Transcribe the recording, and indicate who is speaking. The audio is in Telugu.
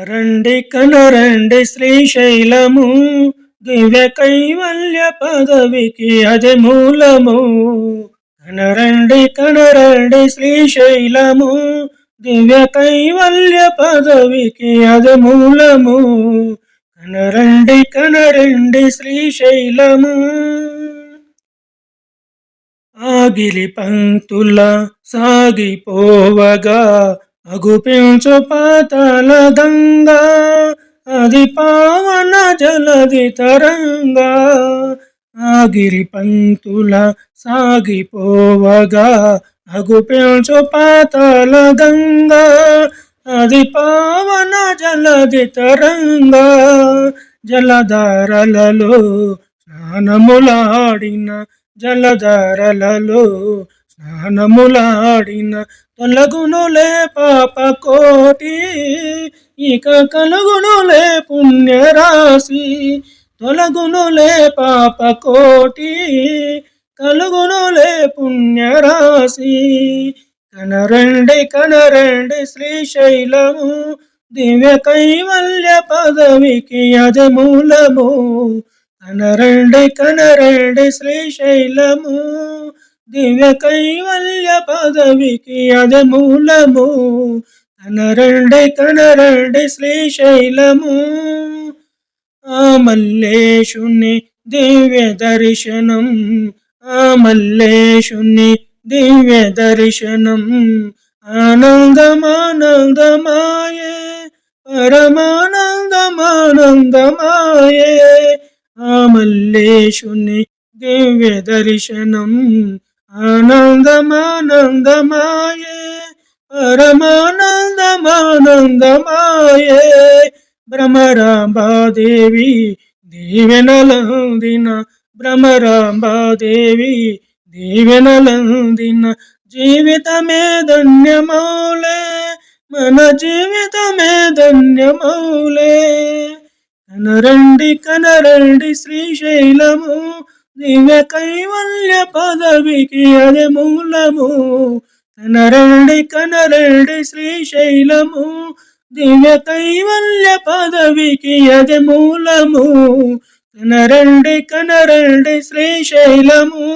Speaker 1: కనరండి కనరండి శ్రీశైలము, దివ్య కైవల్య పదవికి అదే మూలము. కనరండి కనరండి శ్రీశైలము, దివ్య కైవల్య పదవికి అదే మూలము. కనరండి కనరండి శ్రీశైలము. ఆగిలి పంక్తుల సాగిపోవగా అగుపించు పాతాళ గంగా, అది పావన జలది తరంగా. ఆగిరి పంక్తుల సాగిపోవగా అగుపించు పాతాళ గంగా, అది పావన జలది తరంగా. జలధారలలో స్నానములాడిన, జలధారలలో స్నానములాడిన తొలగునులే పాప కోటి, ఇక కలుగునులే పుణ్యరాశి. తొలగునులే పాప కోటి, కలుగునులే పుణ్యరాశి. కనరండి కనరండి శ్రీశైలము, దివ్య కైవల్య పదవికి అదే మూలము. కనరండి కనరండి శ్రీశైలము, దివ్య కైవల్య పదవికి అదే మూలము. కనరండి కనరండి శ్రీశైలము. ఆ మల్లేశుని దివ్య దర్శనం, ఆ మల్లేశుని దివ్య దర్శనం ఆనందమానందమాయే, పరమానందమానందమాయే. ఆ మల్లేశుని దివ్య దర్శనం ఆనందమానందమాయే, పరమానందమానందమాయే. భ్రమరాంబాదేవి దీవెనలందిన, భ్రమరాంబాదేవి దీవెనలందిన జీవితమే ధన్యమౌలే, మన జీవితమే ధన్యమౌలే. కనరండి కనరండి శ్రీశైలము, దివ్య కైవల్య పదవికి అదే మూలము. కనరండి కనరండి శ్రీశైలము, దివ్య కైవల్య పదవికి అదే మూలము. కనరండి కనరండి శ్రీశైలము.